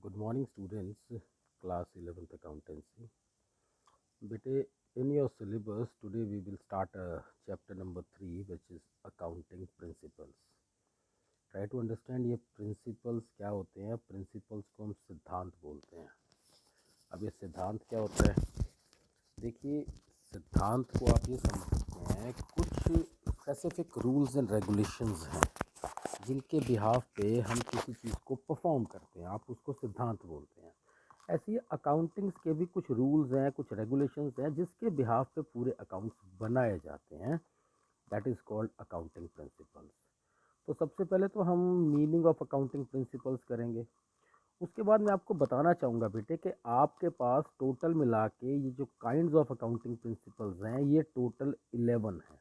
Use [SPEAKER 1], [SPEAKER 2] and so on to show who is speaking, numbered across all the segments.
[SPEAKER 1] Good morning, students. Class 11th Accountancy. Bete, in your syllabus, today we will start chapter number 3, which is Accounting Principles. Try to understand ये principles क्या होते हैं. Principles को हम सिद्धांत बोलते हैं. अब ये सिद्धांत क्या होता है? देखिए, सिद्धांत को आप ये समझ सकते हैं, कुछ स्पेसिफिक रूल्स एंड रेगुलेशंस हैं जिनके बिहाफ पे हम किसी चीज़ को परफॉर्म करते हैं, आप उसको सिद्धांत बोलते हैं. ऐसे ही अकाउंटिंग्स के भी कुछ रूल्स हैं, कुछ रेगुलेशंस हैं जिसके बिहाफ पे पूरे अकाउंट्स बनाए जाते हैं. That is called accounting principles. तो सबसे पहले तो हम मीनिंग ऑफ अकाउंटिंग प्रिंसिपल्स करेंगे. उसके बाद मैं आपको बताना चाहूँगा बेटे कि आपके पास टोटल मिला के ये जो काइंड्स ऑफ अकाउंटिंग प्रिंसिपल्स हैं ये टोटल 11 हैं.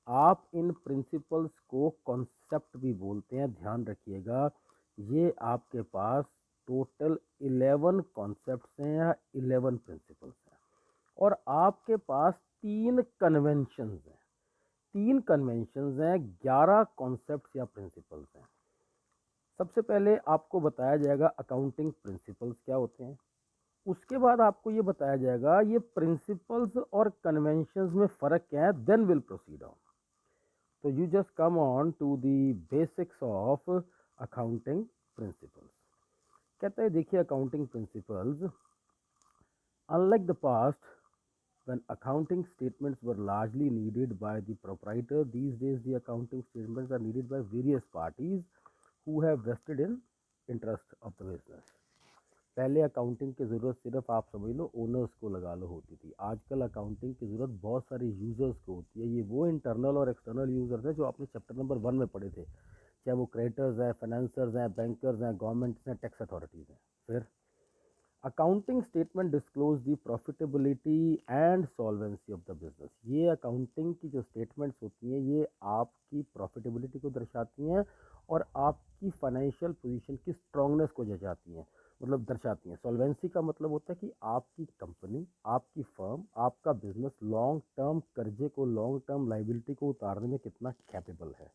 [SPEAKER 1] आप इन प्रिंसिपल्स को कॉन्सेप्ट भी बोलते हैं, ध्यान रखिएगा. ये आपके पास टोटल 11 कॉन्सेप्ट्स हैं या 11 प्रिंसिपल्स हैं. और आपके पास 3 कन्वेंशंस हैं. 3 कन्वेंशंस हैं, 11 कॉन्सेप्ट्स या प्रिंसिपल्स हैं. सबसे पहले आपको बताया जाएगा अकाउंटिंग प्रिंसिपल्स क्या होते हैं. उसके बाद आपको ये बताया जाएगा ये प्रिंसिपल्स और कन्वेंशंस में फ़र्क क्या है. Then will proceed on. तो you just come on to the basics of accounting principles. कहते हैं देखिए accounting principles, unlike the past when accounting statements were largely needed by the proprietor, these days the accounting statements are needed by various parties who have vested in interest of the business. पहले accounting की ज़रूरत सिर्फ आप समझ लो owners को लगा लो होती थी. आजकल अकाउंटिंग की ज़रूरत बहुत सारे यूज़र्स को होती है. ये वो इंटरनल और एक्सटर्नल यूज़र्स हैं जो आपने चैप्टर नंबर 1 में पढ़े थे, चाहे वो क्रेडिटर्स हैं, फाइनेंसर्स हैं, बैंकर्स हैं, गवर्नमेंट्स हैं, टैक्स अथॉरिटीज़ हैं. फिर accounting statement disclose the profitability and solvency of the business. ये अकाउंटिंग की जो स्टेटमेंट्स होती हैं ये आपकी प्रॉफिटेबिलिटी को दर्शाती हैं और आपकी फाइनेंशियल पोजीशन की स्ट्रांगनेस को दर्शाती हैं, मतलब दर्शाती हैं. सॉल्वेंसी का मतलब होता है कि आपकी कंपनी, आपकी फर्म, आपका बिजनेस लॉन्ग टर्म कर्जे को, लॉन्ग टर्म लाइबिलिटी को उतारने में कितना कैपेबल है.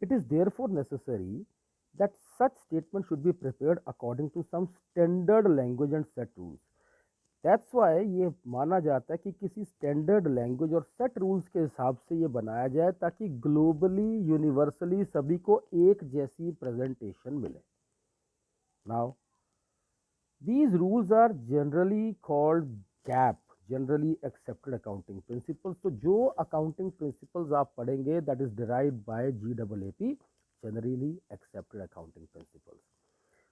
[SPEAKER 1] It is therefore necessary that such statement should be prepared according to some standard language and set rules. That's why ये माना जाता है कि किसी स्टैंडर्ड लैंग्वेज और सेट रूल्स के हिसाब से ये बनाया जाए ताकि ग्लोबली यूनिवर्सली सभी को एक जैसी प्रेजेंटेशन मिले. Now these rules are generally called gap, generally accepted accounting principles. तो जो अकाउंटिंग प्रिंसिपल्स आप पढ़ेंगे that is derived bye GAAP, generally accepted accounting principles.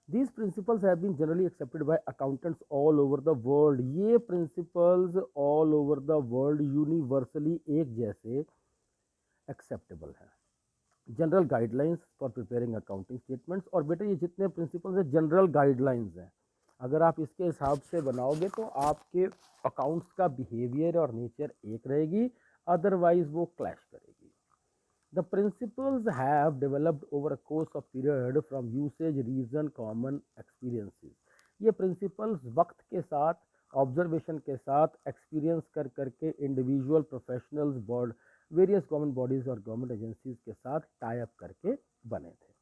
[SPEAKER 1] These principles have been generally accepted by accountants all over the world. ये principles all over the world universally एक जैसे acceptable हैं. General guidelines for preparing accounting statements. और बेटे ये जितने principles हैं general guidelines हैं. अगर आप इसके हिसाब से बनाओगे तो आपके अकाउंट्स का बिहेवियर और नेचर एक रहेगी, अदरवाइज वो क्लैश करेगी. The principles have developed over a course of period from usage, reason, common experiences. ये प्रिंसिपल्स वक्त के साथ, ऑब्जर्वेशन के साथ, एक्सपीरियंस कर करके individual professionals, board, various government bodies और गवर्नमेंट एजेंसीज के साथ टाई अप करके बने थे.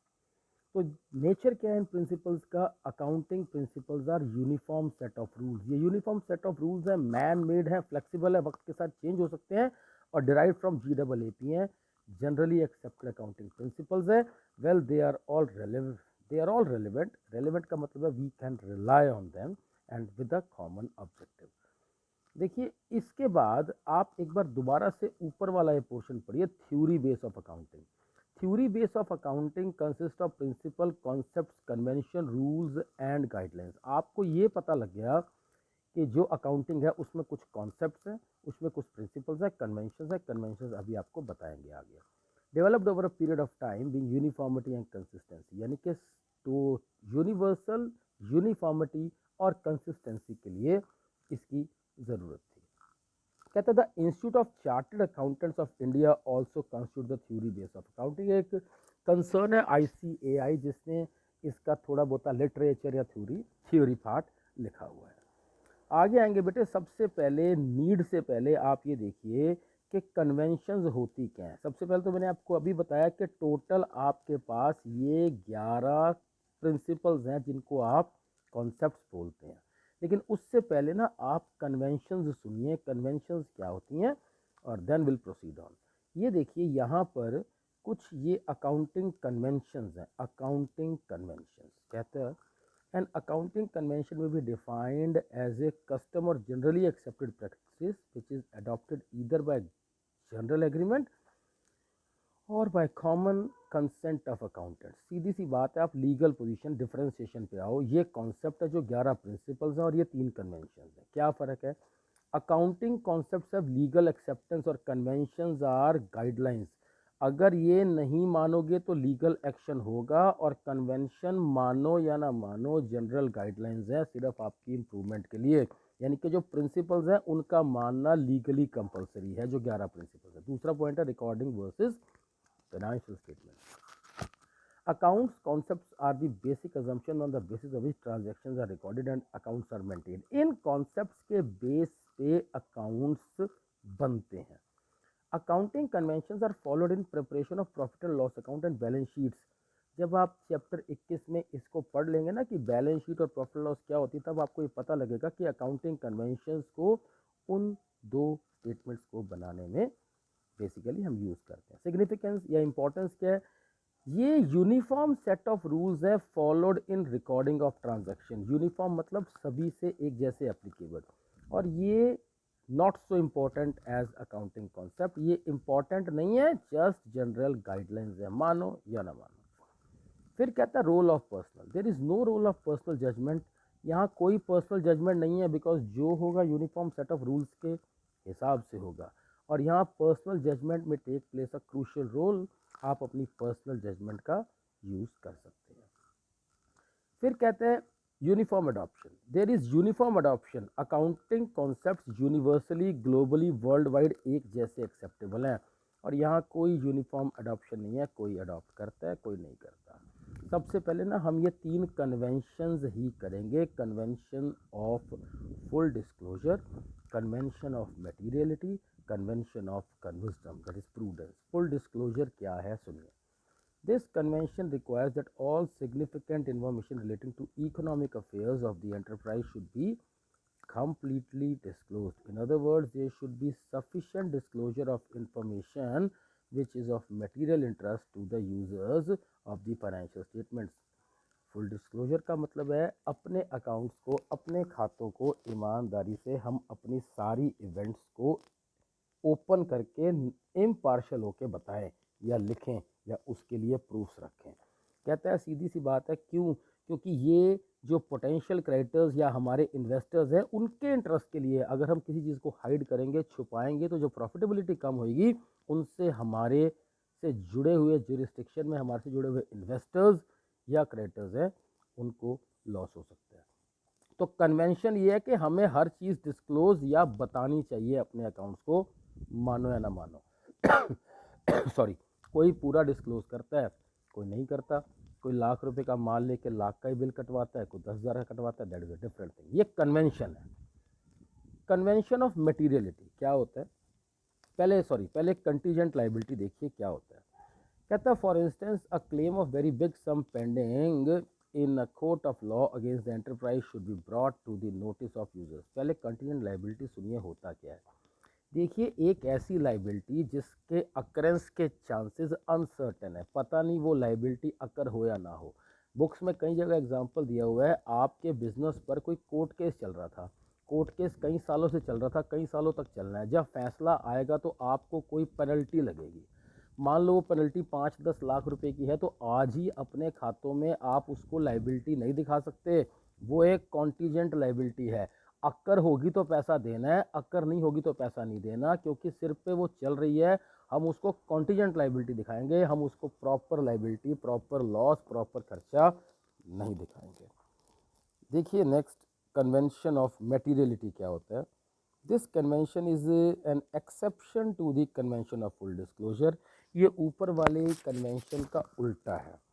[SPEAKER 1] तो नेचर क्या है इन प्रिंसिपल्स का. Accounting principles are uniform set of rules. ये यूनिफॉर्म सेट ऑफ रूल्स है, मैन मेड है, फ्लेक्सिबल है, वक्त के साथ चेंज हो सकते हैं और डिराइव फ्रॉम GAAP हैं. जनरली एक्सेप्टेड अकाउंटिंग प्रिंसिपल्स है. Well they are all relevant. They are all relevant. Relevant का मतलब है we can rely on them and with a common objective. देखिए इसके बाद आप एक बार दोबारा से ऊपर वाला ये पोर्शन पढ़िए, theory base of accounting. Theory base of accounting consist of principle, concepts, convention, rules and guidelines. आपको ये पता लग गया कि जो अकाउंटिंग है उसमें कुछ कॉन्सेप्ट्स हैं, उसमें कुछ प्रिंसिपल्स हैं, कन्वेंशन है. कन्वेंशन अभी आपको बताएंगे आगे. Developed over a period of time being uniformity and consistency, यानी कि तो यूनिवर्सल यूनिफॉर्मिटी और कंसिस्टेंसी के लिए इसकी ज़रूरत थी. कहता the institute of chartered accountants of India also constitute the theory base of accounting. एक कंसर्न है ICAI जिसने इसका थोड़ा बहुत लिटरेचर या थ्योरी पार्ट लिखा हुआ है. आगे आएंगे बेटे. सबसे पहले नीड से पहले आप ये देखिए कि कन्वेंशंस होती क्या है. सबसे पहले तो मैंने आपको अभी बताया कि टोटल आपके पास ये 11 प्रिंसिपल्स हैं जिनको आप कॉन्सेप्ट्स बोलते हैं। लेकिन उससे पहले ना आप कन्वेंशंस सुनिए, कन्वेंशंस क्या होती हैं, और देन विल प्रोसीड ऑन। ये देखिए यहाँ पर कुछ ये अकाउंटिंग कन्वेंशंस हैं। अकाउंटिंग कन्वेंशंस कहते हैं an accounting convention may be defined as a custom or generally accepted practice which is adopted either by general agreement और by common consent of accountant. सीधी सी बात है, आप लीगल पोजीशन डिफरेंशिएशन पे आओ। ये कॉन्सेप्ट है जो 11 प्रिंसिपल्स हैं और ये 3 कन्वेंशन हैं। क्या फ़र्क है? Accounting concept of legal acceptance और कन्वेंशंस आर गाइडलाइंस। अगर ये नहीं मानोगे तो लीगल एक्शन होगा, और कन्वेंशन मानो या ना मानो जनरल गाइडलाइंस है सिर्फ आपकी इम्प्रूवमेंट के लिए। यानी कि जो प्रिंसिपल्स हैं उनका मानना लीगली कंपलसरी है, जो 11 प्रिंसिपल्स है। दूसरा पॉइंट है recording versus financial statements. Accounts concepts are the basic assumption on the basis of which transactions are recorded and accounts are maintained. In concepts के बेस पे accounts बनते हैं। Accounting conventions are followed in preparation of profit and loss account and balance sheets. जब आप chapter 21 में इसको पढ़ लेंगे ना कि बैलेंस शीट और प्रॉफिट लॉस क्या होती है, तब आपको ये पता लगेगा कि अकाउंटिंग कन्वेंशंस को उन दो स्टेटमेंट्स को बनाने में बेसिकली हम यूज़ करते हैं। सिग्निफिकेंस या इंपॉर्टेंस क्या है? ये यूनिफॉर्म सेट ऑफ रूल्स है followed in recording of transaction. Uniform मतलब सभी से एक जैसे एप्लीकेबल, और ये not so important as accounting concept. ये इम्पॉर्टेंट नहीं है, जस्ट जनरल गाइडलाइंस है, मानो या ना मानो। फिर कहता है role of personal. There is no role of personal judgement. यहाँ कोई पर्सनल जजमेंट नहीं है, बिकॉज जो होगा यूनिफॉर्म सेट ऑफ रूल्स के हिसाब से होगा। और यहाँ पर्सनल जजमेंट में take place a crucial role. आप अपनी पर्सनल जजमेंट का यूज़ कर सकते हैं। फिर कहते हैं uniform adoption. There is uniform adoption. Accounting concepts universally globally world wide एक जैसे एक्सेप्टेबल हैं, और यहाँ कोई यूनिफॉर्म अडॉप्शन नहीं है, कोई अडॉप्ट करता है कोई नहीं करता। सबसे पहले ना हम ये 3 कन्वेंशंस ही करेंगे। Convention of full disclosure, convention of materiality, convention of conservatism that is prudence. Full disclosure क्या है सुनिए। This convention requires that all significant information relating to economic affairs of the enterprise should be completely disclosed. In other words, there should be sufficient disclosure of information which is of material interest to the users of the financial statements. Full disclosure का मतलब है अपने accounts को, अपने खातों को ईमानदारी से हम अपनी सारी इवेंट्स को ओपन करके इम्पार्शल होके बताएं या लिखें या उसके लिए प्रूफ्स रखें। कहता है सीधी सी बात है, क्यों? क्योंकि ये जो पोटेंशियल क्रेडिटर्स या हमारे इन्वेस्टर्स हैं उनके इंटरेस्ट के लिए। अगर हम किसी चीज़ को हाइड करेंगे, छुपाएंगे, तो जो प्रॉफिटेबिलिटी कम होगी उनसे हमारे से जुड़े हुए जुरिस्डिक्शन में हमारे से जुड़े हुए इन्वेस्टर्स या क्रेडिटर्स हैं उनको लॉस हो सकता है। तो कन्वेंशन ये है कि हमें हर चीज़ डिस्क्लोज या बतानी चाहिए अपने अकाउंट्स को, मानो या ना मानो। सॉरी, कोई पूरा डिस्क्लोज करता है, कोई नहीं करता। कोई लाख रुपए का माल लेके लाख का ही बिल कटवाता है, कोई 10,000 का कटवाता है। That is a different thing. ये कन्वेंशन है। कन्वेंशन ऑफ मटेरियलिटी क्या होता है? पहले कंटीजेंट लाइबिलिटी देखिए क्या होता है। कहता है for instance a claim of very big sum pending in a court of law against the enterprise should be brought to the notice of users. पहले कंटीजेंट लाइबिलिटी सुनिए होता क्या है। देखिए, एक ऐसी लाइबिलिटी जिसके अकरेंस के चांसेस अनसर्टेन है, पता नहीं वो लाइबिलिटी अकर हो या ना हो। बुक्स में कई जगह एग्जांपल दिया हुआ है, आपके बिजनेस पर कोई कोर्ट केस चल रहा था, कोर्ट केस कई सालों से चल रहा था, कई सालों तक चलना है। जब फैसला आएगा तो आपको कोई पेनल्टी लगेगी। मान लो वो पेनल्टी 5-10 लाख रुपए की है, तो आज ही अपने खातों में आप उसको लाइबिलिटी नहीं दिखा सकते। वो एक कॉन्टीजेंट लाइबिलिटी है। अक्कर होगी तो पैसा देना है, अक्कर नहीं होगी तो पैसा नहीं देना, क्योंकि सिर पे वो चल रही है। हम उसको कॉन्टीजेंट लाइबिलिटी दिखाएंगे, हम उसको proper liability, proper loss, proper खर्चा नहीं दिखाएंगे। देखिए नेक्स्ट, कन्वेंशन ऑफ मटेरियलिटी क्या होता है। This convention is an exception to the convention of full disclosure. ये ऊपर वाले कन्वेंशन का उल्टा है।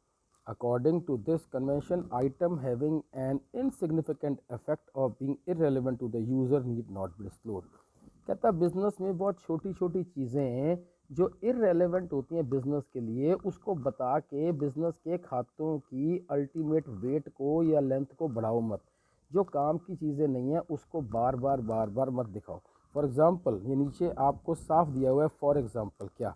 [SPEAKER 1] According to this convention, item having an insignificant effect of being irrelevant to the user need not be disclosed. कहता है business में बहुत छोटी छोटी चीज़ें हैं जो इररेलेवेंट होती हैं बिजनेस के लिए उसको बता के बिजनेस के खातों की अल्टीमेट वेट को या लेंथ को बढ़ाओ मत। जो काम की चीज़ें नहीं हैं उसको बार बार मत दिखाओ। फॉर एग्ज़ाम्पल ये नीचे आपको साफ दिया हुआ है, फॉर एग्ज़ाम्पल क्या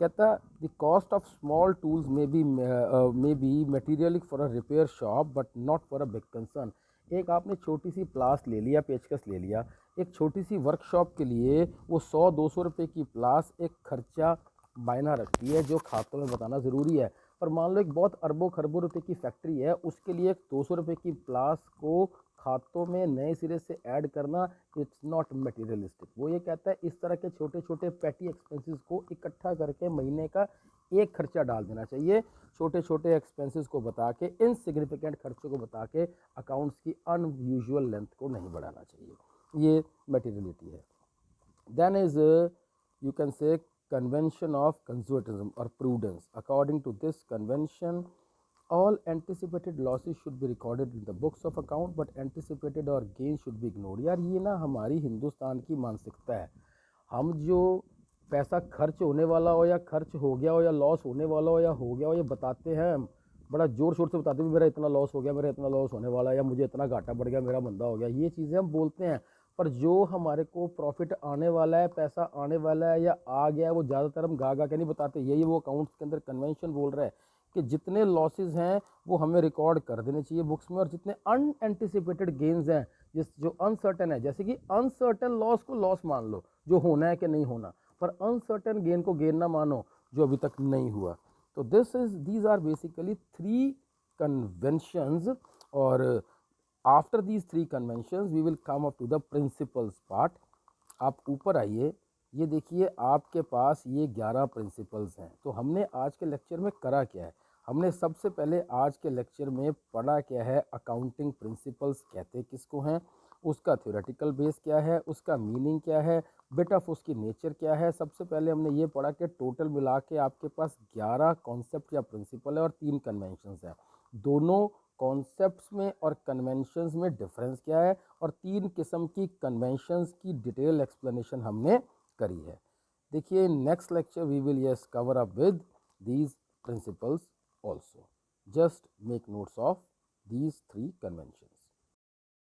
[SPEAKER 1] कहता, the cost of small tools may be material for a repair shop but not for a big concern. एक आपने छोटी सी प्लास ले लिया, पेचकस ले लिया, एक छोटी सी वर्कशॉप के लिए वो 100-200 रुपये की प्लास एक खर्चा मायना रखती है जो खातों में बताना ज़रूरी है। पर मान लो एक बहुत अरबों खरबों रुपए की फैक्ट्री है, उसके लिए एक 200 रुपये की प्लास को खातों में नए सिरे से ऐड करना इट्स नॉट मटेरियलिस्टिक। वो ये कहता है इस तरह के छोटे छोटे पैटी एक्सपेंसेस को इकट्ठा करके महीने का एक खर्चा डाल देना चाहिए। छोटे छोटे एक्सपेंसेस को बता के, इनसिग्निफिकेंट खर्चों को बता के अकाउंट्स की अनयूजुअल लेंथ को नहीं बढ़ाना चाहिए। ये मटेरियलिटी है। Then is you can say convention of conservatism or prudence. According to this convention, all anticipated losses should be recorded in the books of account, but anticipated or gains should be ignored. यार ये ना हमारी हिंदुस्तान की मानसिकता है। हम जो पैसा खर्च होने वाला हो या खर्च हो गया हो या लॉस होने वाला हो या हो गया हो, ये बताते हैं हम बड़ा जोर शोर से बताते हैं मेरा इतना लॉस हो गया, मेरा इतना लॉस होने वाला है, या मुझे इतना घाटा बढ़ गया, मेरा मंदा हो गया, ये चीज़ें हम बोलते हैं। पर जो हमारे को प्रॉफिट आने वाला है, पैसा आने वाला है या आ गया है, वो ज़्यादातर हम गा के नहीं बताते। यही वो अकाउंट्स के अंदर कन्वेंशन बोल रहा है कि जितने लॉसेस हैं वो हमें रिकॉर्ड कर देने चाहिए बुक्स में, और जितने अनएंटिसिपेटेड गेन्स हैं, जो अनसर्टन है, जैसे कि अनसर्टन लॉस को लॉस मान लो जो होना है कि नहीं होना, पर अनसर्टन गेन को गेन ना मानो जो अभी तक नहीं हुआ। तो these are basically three conventions, और after these three conventions we will come up to the principles part. आप ऊपर आइए, ये देखिए आपके पास ये 11 प्रिंसिपल्स हैं। तो हमने आज के लेक्चर में करा क्या है, हमने सबसे पहले आज के लेक्चर में पढ़ा क्या है, अकाउंटिंग प्रिंसिपल्स कहते किसको हैं, उसका थ्योरेटिकल बेस क्या है, उसका मीनिंग क्या है, बिट ऑफ उसकी नेचर क्या है। सबसे पहले हमने ये पढ़ा कि टोटल मिला के आपके पास 11 कॉन्सेप्ट या प्रिंसिपल है और 3 कन्वेंशंस हैं। दोनों कॉन्सेप्ट्स में और कन्वेंशंस में डिफरेंस क्या है, और 3 किस्म की कन्वेंशंस की डिटेल एक्सप्लेनेशन हमने करी है। देखिए next lecture we will yes cover up with these principles also. Just make notes of these 3 conventions.